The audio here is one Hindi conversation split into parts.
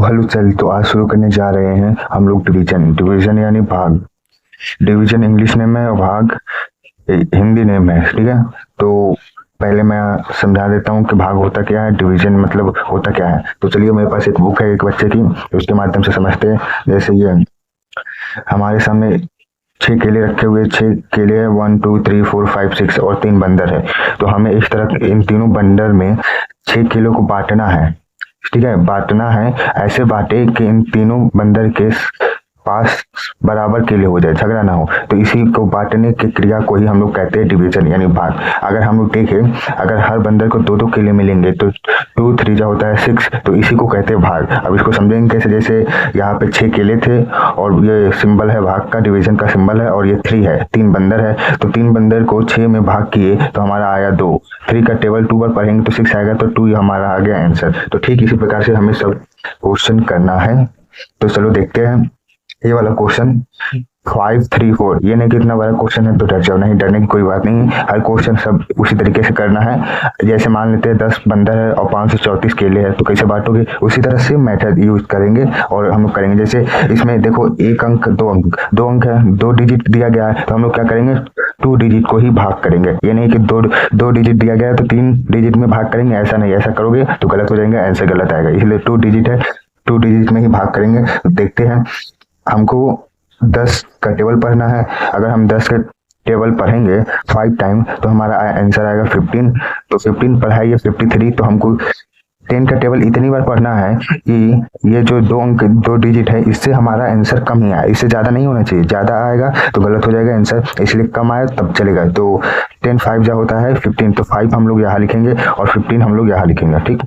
हेलो चल, तो आज शुरू करने जा रहे हैं हम लोग डिवीजन। डिवीजन यानी भाग। डिवीजन इंग्लिश नेम है और भाग हिंदी नेम है, ठीक है। तो पहले मैं समझा देता हूँ कि भाग होता क्या है, डिवीजन मतलब होता क्या है। तो चलिए, मेरे पास एक बुक है एक बच्चे की, तो उसके माध्यम से समझते हैं। जैसे ये हमारे सामने 6 केले रखे हुए, 6 केले है, 1 2 3 4 5 6 और 3 बंदर है। तो हमें इस तरह इन तीनों बंदर में 6 केलों को बांटना है, ठीक है। बांटना है, ऐसे बांटे कि इन तीनों बंदर के पास बराबर केले हो जाए, झगड़ा ना हो। तो इसी को बांटने की क्रिया को ही हम लोग कहते हैं डिवीजन यानी भाग। अगर हम लोग देखें, अगर हर बंदर को 2 2 केले मिलेंगे तो 2 3 जो होता है 6, तो इसी को कहते हैं भाग। अब इसको समझेंगे कैसे। जैसे यहाँ पे 6 केले थे और ये सिंबल है भाग का, डिवीजन का सिंबल है, और ये 3 है, 3 बंदर है। तो 3 बंदर को 6 में भाग किए तो हमारा आया 2। 3 का टेबल 2 बार पढ़ेंगे तो 6 आएगा, तो 2 हमारा आ गया आंसर। तो ठीक इसी प्रकार से हमें सब क्वेश्चन करना है। तो चलो देखते हैं ये वाला क्वेश्चन 5 3 4। ये नहीं कितना बड़ा क्वेश्चन है तो डर जाओ, नहीं डरने की कोई बात नहीं है। हर क्वेश्चन सब उसी तरीके से करना है। जैसे मान लेते हैं 10 बंदर है और 534 केले है, तो कैसे बांटोगे, उसी तरह से मेथड यूज करेंगे और हम लोग करेंगे। जैसे इसमें देखो 1 अंक 2 अंक 2 अंक है, 2 डिजिट दिया गया है, तो हम लोग क्या करेंगे, 2 डिजिट को ही भाग करेंगे। ये नहीं कि दो डिजिट दिया गया है तो 3 डिजिट में भाग करेंगे, ऐसा नहीं। ऐसा करोगे तो गलत हो जाएंगे, आंसर गलत आएगा। इसलिए 2 डिजिट है, 2 डिजिट में ही भाग करेंगे। देखते हैं, हमको 10 का टेबल पढ़ना है। अगर हम 10 का टेबल पढ़ेंगे 5 टाइम तो हमारा आंसर आएगा 15। तो 15 पढ़ाइए 53। तो हमको 10 का टेबल इतनी बार पढ़ना है कि ये जो 2 अंक 2 डिजिट है, इससे हमारा आंसर कम ही आए, इससे ज़्यादा नहीं होना चाहिए। ज़्यादा आएगा तो गलत हो जाएगा आंसर, इसलिए कम आए तब चलेगा। तो 10 5 जा होता है 15, तो 5 हम लोग यहाँ लिखेंगे और 15 हम लोग यहाँ लिखेंगे, ठीक।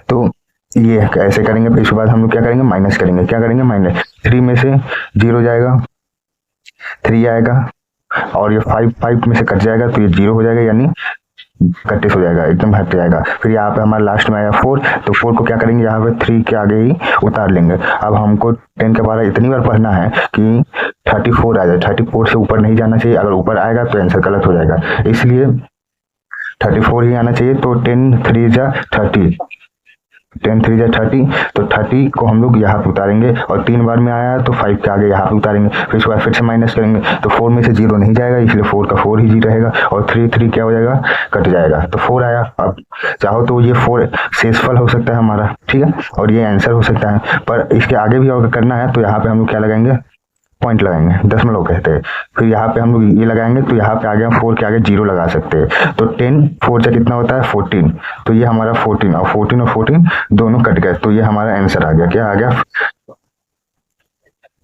तो ये ऐसे करेंगे। फिर इसके बाद हम लोग क्या करेंगे, माइनस करेंगे। क्या करेंगे, माइनस। 3 में से 0 जाएगा, 3 आएगा, और ये 5 में से कट जाएगा तो ये 0 हो जाएगा, यानी कटिस हो जाएगा, एकदम हट जाएगा। फिर यहाँ पे हमारा लास्ट में आया 4, तो 4 को क्या करेंगे, यहाँ पे 3 के आगे ही उतार लेंगे। अब हमको 10 का 12 इतनी बार पढ़ना है कि 34 आ जाए। 34 से ऊपर नहीं जाना चाहिए, अगर ऊपर आएगा तो आंसर गलत हो जाएगा, इसलिए 34 ही आना चाहिए। तो 10 3 जा 30, 10 3 जा 30, तो 30 को हम लोग यहाँ पे उतारेंगे, और 3 बार में आया तो 5 के आगे यहाँ पे उतारेंगे। फिर उसके बाद फिर से माइनस करेंगे, तो 4 में से 0 नहीं जाएगा, इसलिए 4 का 4 ही जी रहेगा, और 3 3 क्या हो जाएगा, कट जाएगा। तो 4 आया। अब चाहो तो ये 4 शेषफल हो सकता है हमारा, ठीक है, और ये आंसर हो सकता है। पर इसके आगे भी अगर करना है तो यहाँ पे हम लोग क्या लगाएंगे, पॉइंट लगाएंगे, दशमलव कहते हैं। फिर यहाँ पे हम लोग ये लगाएंगे, तो यहाँ पे आगे 4 के आगे 0 लगा सकते हैं। तो 10 4 से कितना होता है 14, तो ये हमारा 14 और 14 दोनों कट गए, तो ये हमारा आंसर आ गया। क्या आ गया,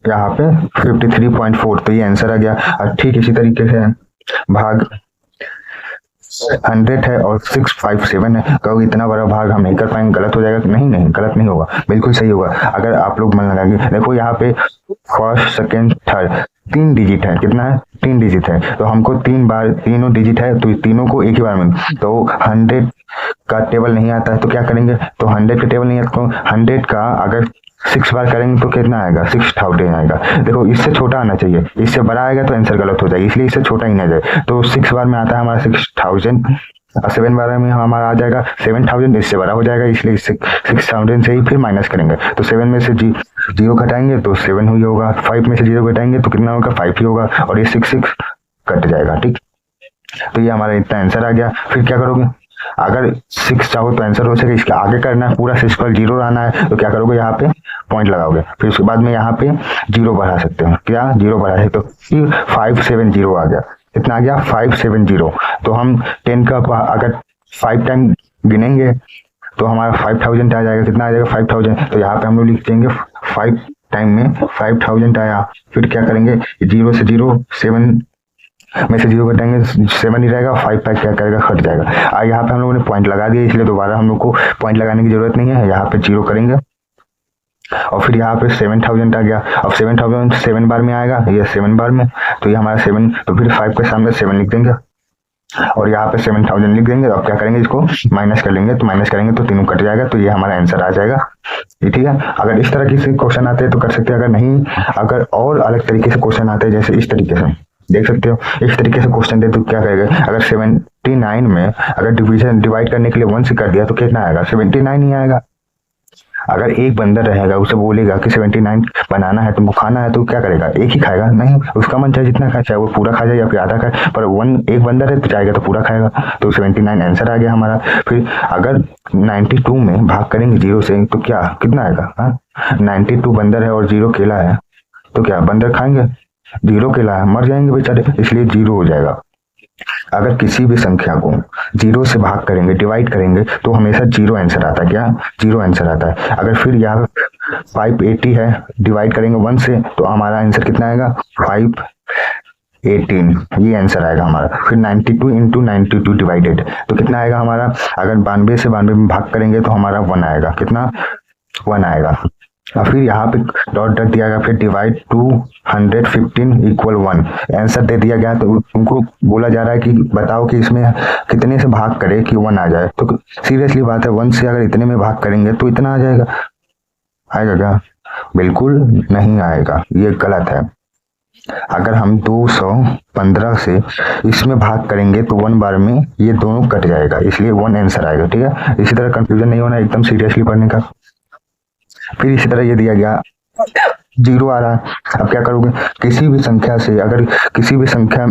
यहाँ पे 53.4, तो ये आंसर आ गया। और ठीक इसी तरीके से भाग 100 है और 657 है। कहोगे इतना बड़ा भाग हम नहीं कर पाएंगे, गलत हो जाएगा। नहीं नहीं, गलत नहीं होगा, बिल्कुल सही होगा अगर आप लोग मन लगाएंगे। देखो यहाँ पे फर्स्ट सेकेंड थर्ड 3 डिजिट है, कितना है, 3 डिजिट है। तो हमको 3 बार, तीनों डिजिट है तो तीनों को एक ही बार में, तो 100 का टेबल नहीं आता है तो क्या करेंगे, तो 100 का टेबल नहीं आता तो 100 का अगर 6 बार करेंगे तो कितना आएगा, 6000 आएगा। देखो इससे छोटा आना चाहिए, इससे बड़ा आएगा तो आंसर गलत हो जाएगा, इसलिए इससे छोटा ही ना जाए। तो 6 बार में आता है हमारा 6000, और 7 बार में हमारा आ जाएगा 7000, इससे बड़ा हो जाएगा, इसलिए इससे 6000 से ही फिर माइनस करेंगे। तो 7 में से 0 घटाएंगे तो 7 ही होगा, 5 में से 0 घटाएंगे तो कितना होगा, 5 ही होगा, और ये 6 कट जाएगा, ठीक। तो ये हमारा इतना आंसर आ गया। फिर क्या करोगे, अगर 6 चाहो तो आंसर हो सके, इसके आगे करना है, पूरा 6 पर 0 आना है, तो क्या करोगे, यहाँ पे पॉइंट लगाओगे। फिर उसके बाद में यहाँ पे 0 बढ़ा सकते हो, क्या 0 बढ़ा सकते हो, तो 570 आ गया। कितना आ गया, 570। तो हम 10 का अगर 5 टाइम गिनेंगे तो हमारा 5000 आ जाएगा। कितना आ जाएगा, 5000। तो यहाँ पे हम लोग लिख देंगे 5 टाइम में 5000 आया। फिर क्या करेंगे, 0 से 0 7 में से 0 घटाएंगे 7 ही रहेगा, 5 क्या करेगा, हट जाएगा। यहाँ पे हम लोगों ने पॉइंट लगा दिया, इसलिए दोबारा हम लोग को पॉइंट लगाने की जरूरत नहीं है। यहाँ पे 0 करेंगे और फिर यहाँ पे 7000 आ गया। अब 7000 7 बार में आएगा, ये 7 बार में, तो ये हमारा 7, तो फिर 5 के सामने 7 लिख देंगे और यहाँ पे 7000 लिख देंगे। अब क्या करेंगे, इसको माइनस कर लेंगे, तो माइनस करेंगे तो तीनों कट जाएगा, तो ये हमारा आंसर आ जाएगा। ठीक है, अगर इस तरह के क्वेश्चन आते हैं तो कर सकते हैं, अगर नहीं, अगर और अलग तरीके से क्वेश्चन आते हैं जैसे इस तरीके से, देख सकते हो इस तरीके से क्वेश्चन दे तो क्या करेगा, अगर 79 में अगर डिवाइड करने के लिए 1 से कर दिया तो कितना आएगा, 79 ही आएगा। अगर एक बंदर रहेगा उसे बोलेगा कि 79 बनाना है, तुमको खाना है, तो क्या करेगा? एक ही खाएगा? नहीं, उसका मन चाहे जितना खाए, चाहे वो पूरा खा जाए या फिर आधा खाए, पर एक बंदर है तो चाहेगा तो पूरा खाएगा। तो 79 आंसर आ गया हमारा। फिर अगर 92 में भाग करेंगे 0 से तो क्या कितना आएगा? 92 बंदर है और 0 केला है, तो क्या बंदर खाएंगे? 0 केला है, मर जाएंगे बेचारे, इसलिए 0 हो जाएगा। अगर किसी भी संख्या को 0 से भाग करेंगे, डिवाइड करेंगे, तो हमेशा 0 आंसर आता है। क्या? 0 आंसर आता है। अगर फिर यहाँ 580 है, डिवाइड करेंगे 1 से, तो हमारा आंसर कितना आएगा? 518, ये आंसर आएगा हमारा। फिर 92 इंटू 92 डिवाइडेड, तो कितना आएगा हमारा? अगर 92 से 92 में भाग करेंगे तो हमारा 1 आएगा। कितना? 1 आएगा। और फिर यहाँ पे डॉट डॉट दिया गया, फिर डिवाइड 215 इक्वल 1, आंसर दे दिया गया। तो उनको बोला जा रहा है कि बताओ कि इसमें कितने से भाग करे कि 1 आ जाए। तो सीरियसली बात है, 1 से अगर इतने में भाग करेंगे तो इतना आ जाएगा। आएगा क्या? बिल्कुल नहीं आएगा, ये गलत है। अगर हम 215 से इसमें भाग करेंगे तो 1 बार में ये दोनों कट जाएगा, इसलिए 1 आंसर आएगा। ठीक है, इसी तरह कंफ्यूजन नहीं होना, एकदम सीरियसली पढ़ने का। फिर इसी तरह ये दिया गया 0 आ रहा है। अब क्या करोगे? किसी भी संख्या से अगर किसी भी संख्या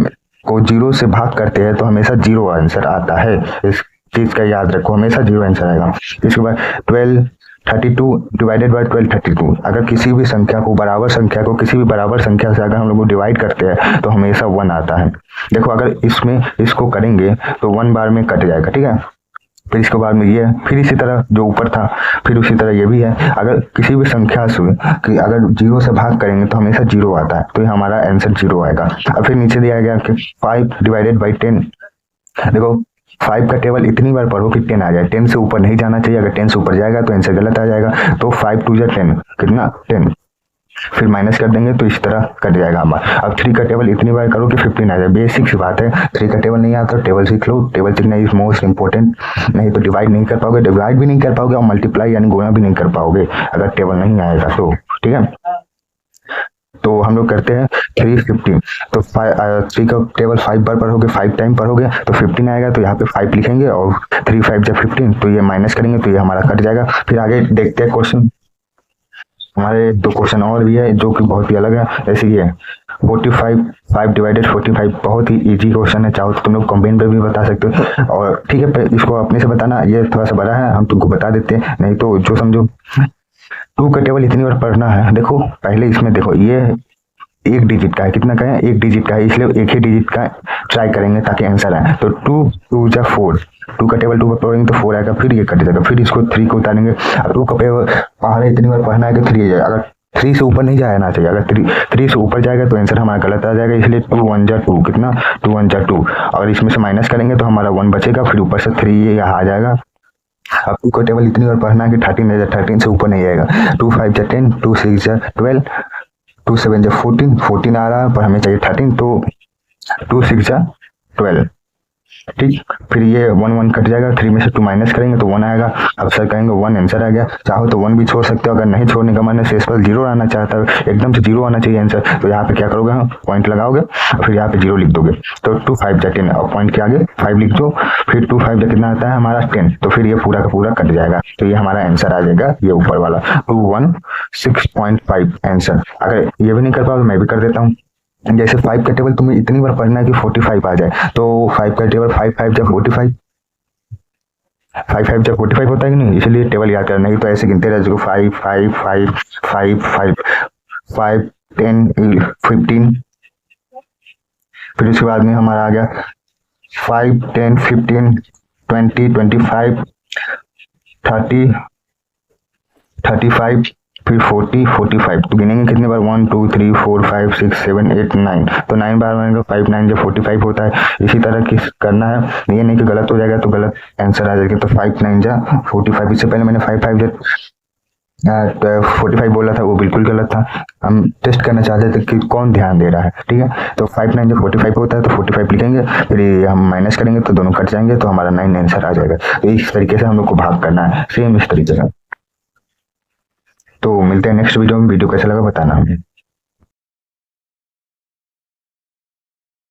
को 0 से भाग करते हैं तो हमेशा 0 आंसर आता है। इस चीज का याद रखो, हमेशा 0 आंसर आएगा। इसके बाद 1232 डिवाइडेड बाय 1232, अगर किसी भी संख्या को किसी भी बराबर संख्या से अगर हम लोग डिवाइड करते हैं तो हमेशा 1 आता है। देखो, अगर इसमें इसको करेंगे तो 1 बार में कट जाएगा। ठीक है, फिर इसके बाद में ये, फिर इसी तरह जो ऊपर था, फिर उसी तरह ये भी है। अगर किसी भी संख्या से कि अगर 0 से भाग करेंगे तो हमेशा 0 आता है, तो ये हमारा आंसर 0 आएगा। अब फिर नीचे दिया गया कि 5 डिवाइडेड बाई 10, देखो 5 का टेबल इतनी बार पढ़ो कि 10 आ जाए। 10 से ऊपर नहीं जाना चाहिए, अगर 10 से ऊपर जाएगा तो आंसर गलत आ जाएगा। तो 5 2 10, कितना? 10। फिर माइनस कर देंगे तो इस तरह कट जाएगा हमारा। अब 3 का टेबल इतनी बार करो कि 15 आ जाए। बेसिक सी बात है, 3 का टेबल नहीं आता, टेबल सीख लो। टेबल सीखना इज मोस्ट इंपॉर्टेंट, नहीं तो डिवाइड नहीं कर पाओगे, डिवाइड भी नहीं कर पाओगे और मल्टीप्लाई यानी गुणा भी नहीं कर पाओगे अगर टेबल नहीं आएगा तो। ठीक है, तो हम लोग करते हैं 315, तो 3 का टेबल 5 बार पढ़ोगे, 5 टाइम पढ़ोगे तो 15 आएगा। तो यहाँ पे 5 लिखेंगे और 3 5 जब 15, तो ये माइनस करेंगे तो ये हमारा कट जाएगा। फिर आगे देखते हैं क्वेश्चन। हमारे 2 क्वेश्चन और भी है जो कि बहुत ही अलग है। जैसे ये 45 5 डिवाइडेड 45, बहुत ही इजी क्वेश्चन है। चाहो तो तुम लोग कमेंट पे भी बता सकते हो, और ठीक है इसको अपने से बताना, ये थोड़ा सा बड़ा है, हम तुमको बता देते हैं, नहीं तो जो समझो। 2 का टेबल इतनी बार पढ़ना है। देखो पहले इसमें देखो, ये 1 डिजिट का है, कितना का है? 1 डिजिट का है, इसलिए 1 ही डिजिट का ट्राई करेंगे ताकि आंसर आए। तो 2 2 जा 4, 2 का टेबल 2 बार पढ़ेंगे तो 4 आएगा, फिर ये कट जाएगा। फिर इसको 3 को उतारेंगे। अब 2 का टेबल पढ़ा इतनी बार पढ़ना है कि 3 जाएगा। अगर 3 से ऊपर नहीं जाना चाहिए, अगर 3 से ऊपर जाएगा तो आंसर हमारा गलत आ जाएगा, इसलिए 2 1 जा 2, कितना? 2 1 जा 2, और इसमें से माइनस करेंगे तो हमारा 1 बचेगा, फिर ऊपर से 3 ये यहाँ आ जाएगा। अब 2 का टेबल इतनी बार पढ़ना है कि 13 13 से ऊपर नहीं जाएगा। 2 5 जा 10, 2 6 जा 12, 2 7 जा 14, 14 आ रहा है पर हमें चाहिए 13, तो 2 6 जा 12। ठीक, फिर ये 1 1 कट जाएगा, 3 में से 2 माइनस करेंगे तो 1 आएगा। अब सर कहेंगे 1 आंसर आ गया। चाहो तो 1 भी छोड़ सकते हो, अगर नहीं छोड़ने का मन है, शेष पर 0 आना चाहता है, एकदम से 0 आना चाहिए आंसर, तो यहाँ पे क्या करोगे? हम पॉइंट लगाओगे और फिर यहाँ पे 0 लिख दोगे। तो 2 5 जा 10, और पॉइंट के आगे 5 लिख दो। फिर 2 5 जा कितना आता है हमारा? 10, तो फिर ये पूरा का पूरा कट जाएगा, तो ये हमारा आंसर आ जाएगा, ये ऊपर वाला 216.5 आंसर। अगर ये भी नहीं कर पाओगे, मैं भी कर देता हूँ। जैसे 5 का टेबल तुम्हें इतनी बार पढ़ना है कि 45 आ जाए, तो 5 का टेबल 5 5 जब 45, 5 5 जब 45 होता है कि नहीं, इसलिए टेबल याद करना, नहीं तो ऐसे गिनते रह जाओ 5 5 5 5 5 5 10 15। फिर उसके बाद में हमारा आ गया 5 10 15 20 25 30 35, फिर 40 45, तो गिनेंगे कितने बार? 1 2 3 4 5 6 7 8 9, तो 9 बार बनेगा। 5 9 जब 45 होता है। इसी तरह की करना है, ये नहीं कि गलत हो जाएगा तो गलत आंसर आ जाएगा। तो 5 9 जा 45, इससे पहले मैंने 5 5 जा 45 बोला था, वो बिल्कुल गलत था। हम टेस्ट करना चाहते थे कि कौन ध्यान दे रहा है। ठीक है, तो 5 9 जब 45 होता है तो 45 लिखेंगे, फिर हम माइनस करेंगे तो दोनों कट जाएंगे, तो हमारा 9 आंसर आ जाएगा। तो इस तरीके से हम लोग को भाग करना है, सेम इस तरीके से। तो मिलते हैं नेक्स्ट वीडियो में। वीडियो कैसा लगा बताना हमें।